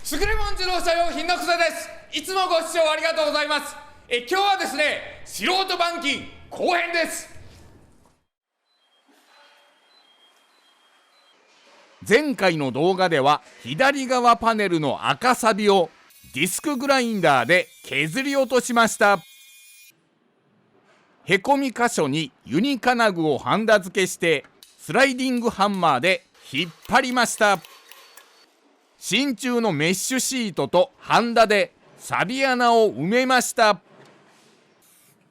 スクレモン自動車用品の草です。いつもご視聴ありがとうございます。今日はですね、素人板金後編です。前回の動画では左側パネルの赤サビをディスクグラインダーで削り落としました。へこみ箇所にユニ金具をハンダ付けしてスライディングハンマーで引っ張りました。真鍮のメッシュシートとハンダでサビ穴を埋めました。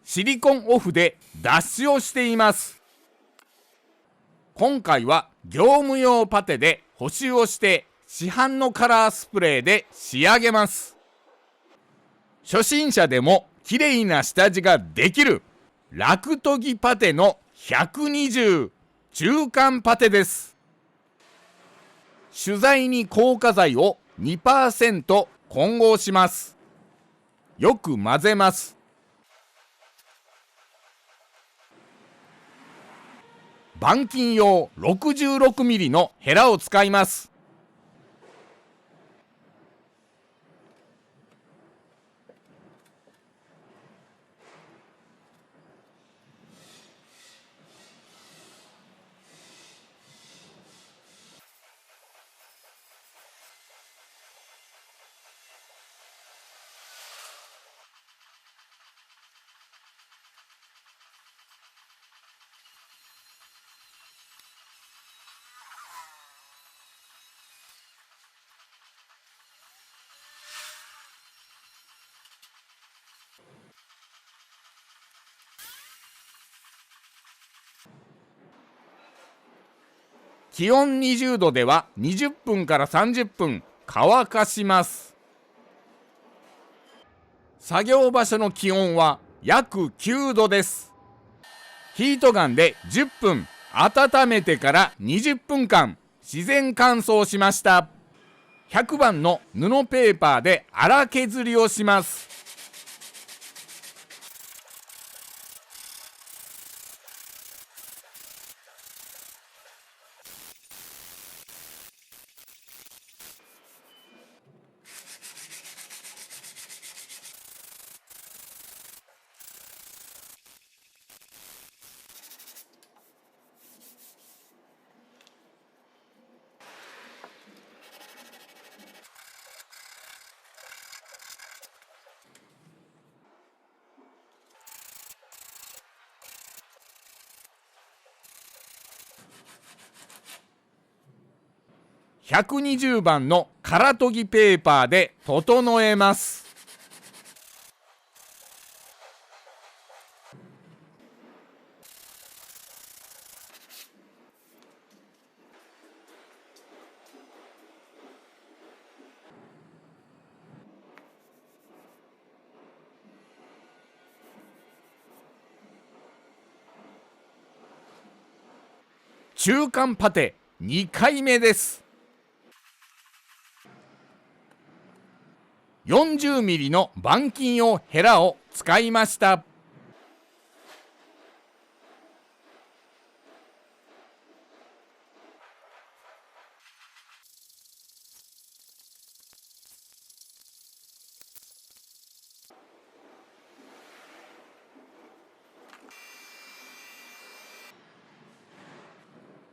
シリコンオフで脱脂をしています。今回は業務用パテで補修をして市販のカラースプレーで仕上げます。初心者でも綺麗な下地ができるラク研ぎパテの120中間パテです。主材に硬化剤を 2% 混合します。よく混ぜます。板金用 66mm のヘラを使います。気温20度では20分から30分乾かします。作業場所の気温は約9度です。ヒートガンで10分温めてから20分間自然乾燥しました。100番の布ペーパーで荒削りをします。120番の空研ぎペーパーで整えます。中間パテ2回目です。40mm の板金用ヘラを使いました。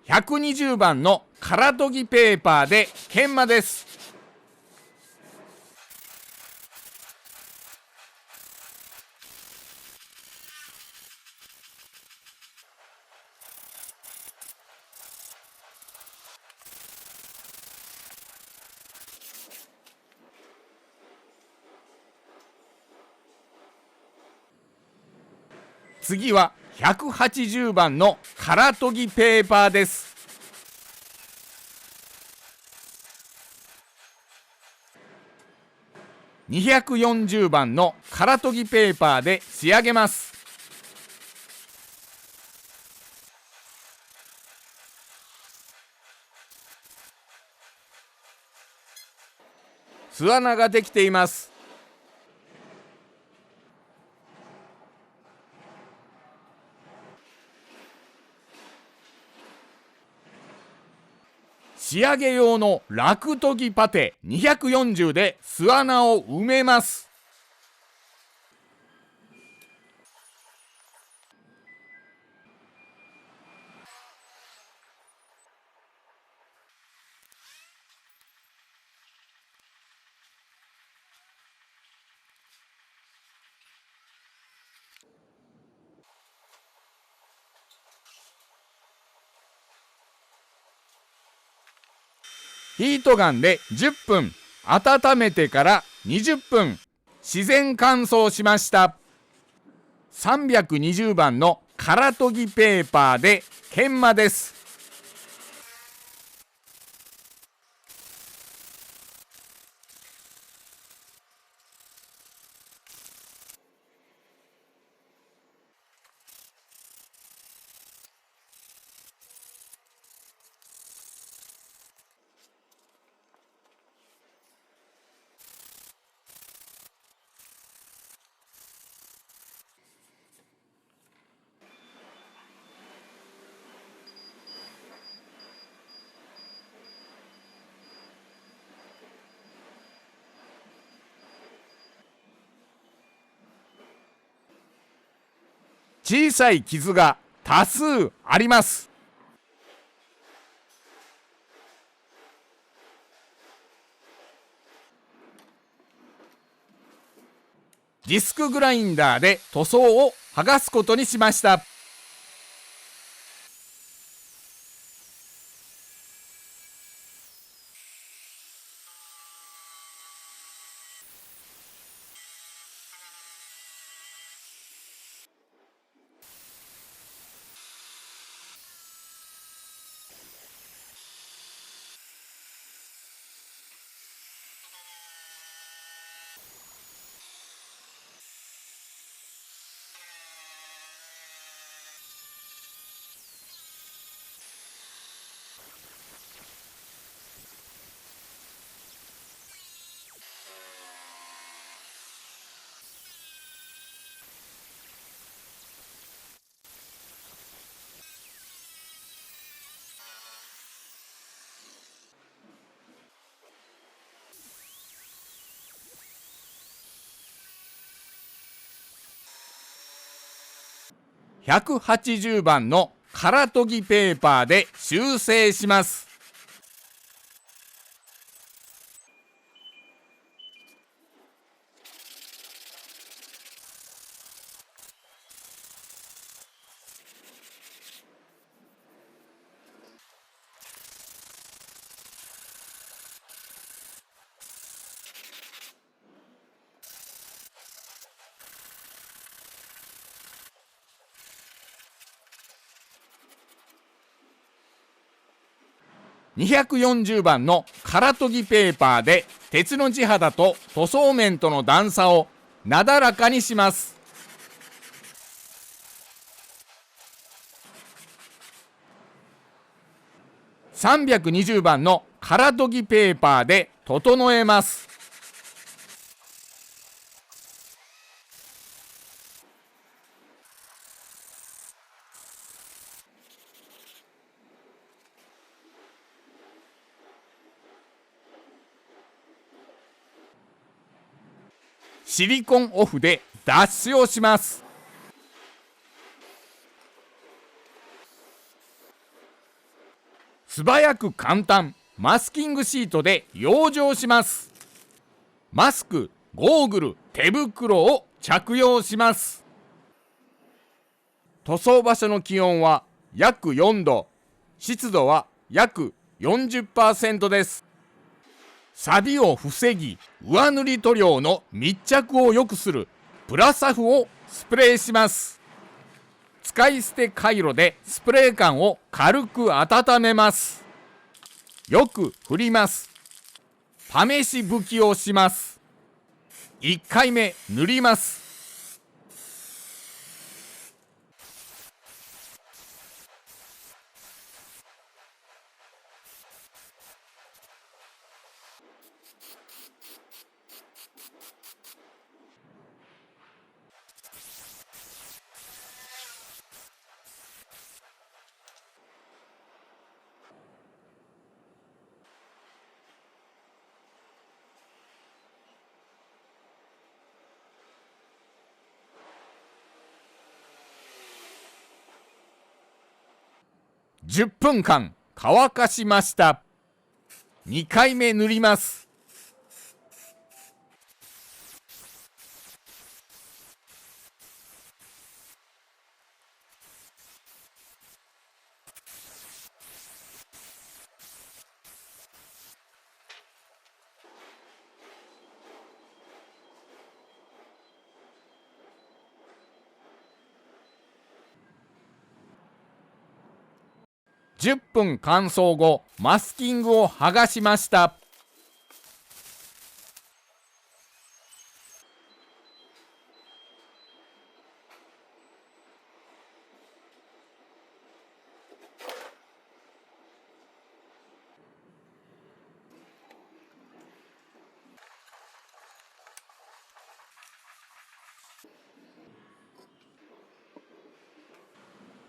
120番の空研ぎペーパーで研磨です。次は180番の空研ぎペーパーです。240番の空研ぎペーパーで仕上げます。巣穴ができています。仕上げ用の落研ぎパテ240で巣穴を埋めます。ヒートガンで10分温めてから20分自然乾燥しました。320番の空研ぎペーパーで研磨です。小さい傷が多数あります。ディスクグラインダーで塗装を剥がすことにしました。180番の空研ぎペーパーで修正します。240番の空研ぎペーパーで鉄の地肌と塗装面との段差をなだらかにします。320番の空研ぎペーパーで整えます。シリコンオフで脱脂をします。素早く簡単、マスキングシートで養生します。マスク、ゴーグル、手袋を着用します。塗装場所の気温は約4度、湿度は約 40% です。錆を防ぎ、上塗り塗料の密着を良くするプラサフをスプレーします。使い捨てカイロでスプレー缶を軽く温めます。よく振ります。試し拭きをします。1回目塗ります。10分間乾かしました。2回目塗ります。10分乾燥後、マスキングを剥がしました。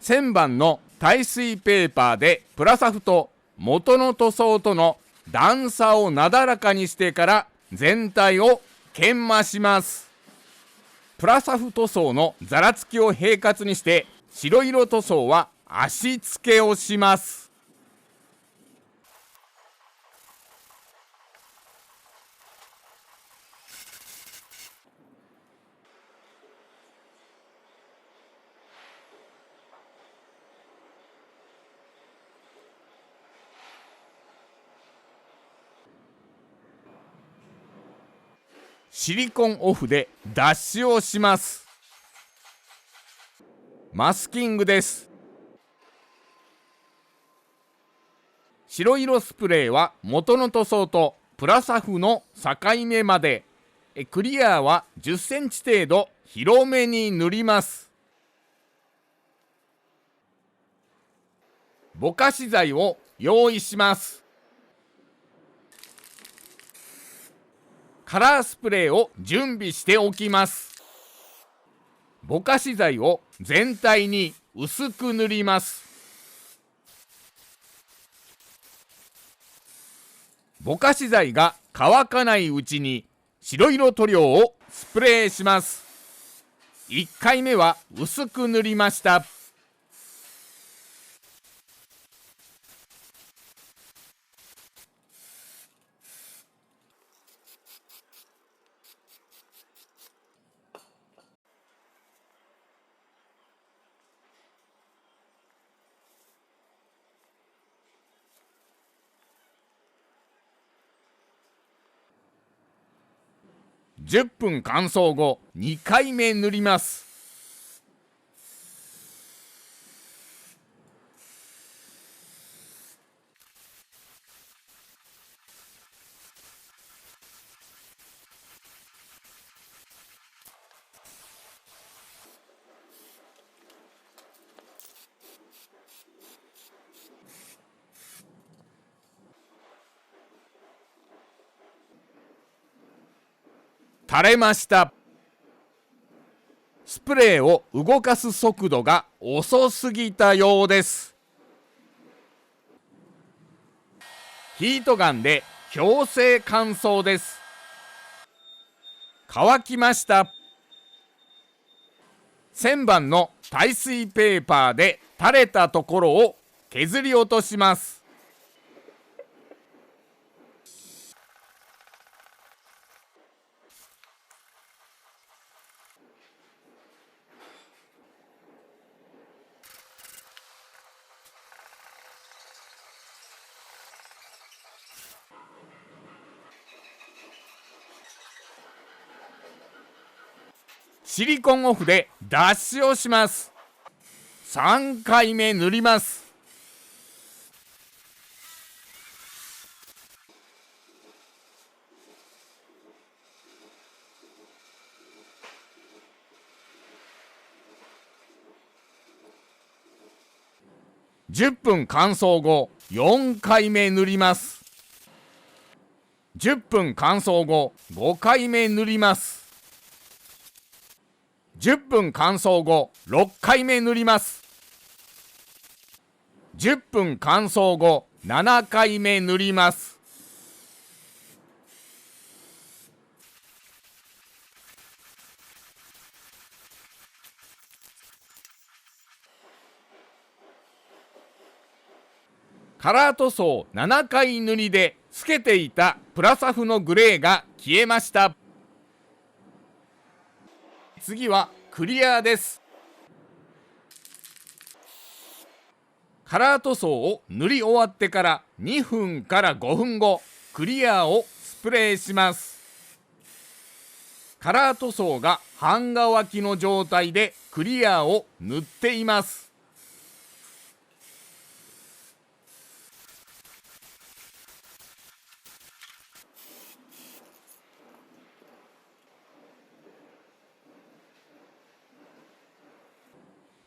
1000番の耐水ペーパーでプラサフと元の塗装との段差をなだらかにしてから全体を研磨します。プラサフ塗装のざらつきを平滑にして白色塗装は足付けをします。シリコンオフで脱脂をします。マスキングです。白色スプレーは元の塗装とプラサフの境目まで、クリアは10センチ程度広めに塗ります。ぼかし剤を用意します。カラースプレーを準備しておきます。ぼかし剤を全体に薄く塗ります。ぼかし剤が乾かないうちに白色塗料をスプレーします。1回目は薄く塗りました。10分乾燥後、2回目塗ります。垂れました。スプレーを動かす速度が遅すぎたようです。ヒートガンで強制乾燥です。乾きました。1000番の耐水ペーパーで垂れたところを削り落とします。シリコンオフで脱脂をします。3回目塗ります。10分乾燥後、4回目塗ります。10分乾燥後、5回目塗ります。10分乾燥後、6回目塗ります。10分乾燥後、7回目塗ります。カラー塗装7回塗りで透けていたプラサフのグレーが消えました。次はクリアです。カラー塗装を塗り終わってから2分から5分後、クリアをスプレーします。カラー塗装が半乾きの状態でクリアを塗っています。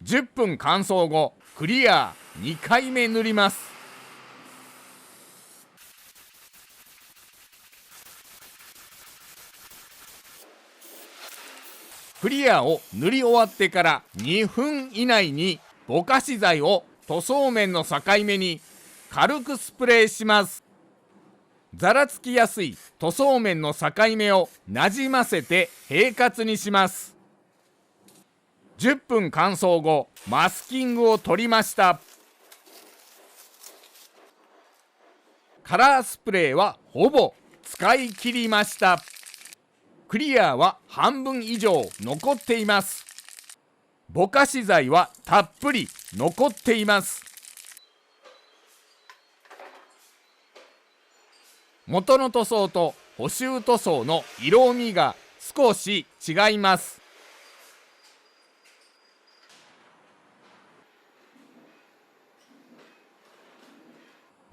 10分乾燥後、クリア2回目塗ります。クリアを塗り終わってから2分以内にぼかし剤を塗装面の境目に軽くスプレーします。ざらつきやすい塗装面の境目をなじませて平滑にします。10分乾燥後、マスキングを取りました。カラースプレーはほぼ使い切りました。クリアは半分以上残っています。ぼかし剤はたっぷり残っています。元の塗装と補修塗装の色味が少し違います。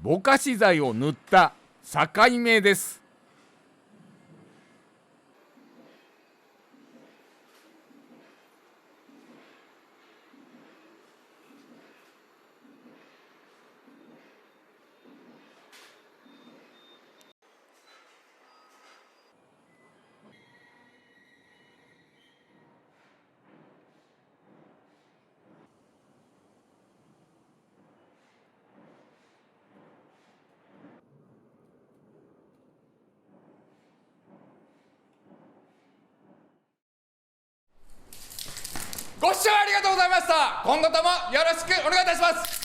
ぼかし剤を塗った境目です。ご視聴ありがとうございました。今後ともよろしくお願いいたします。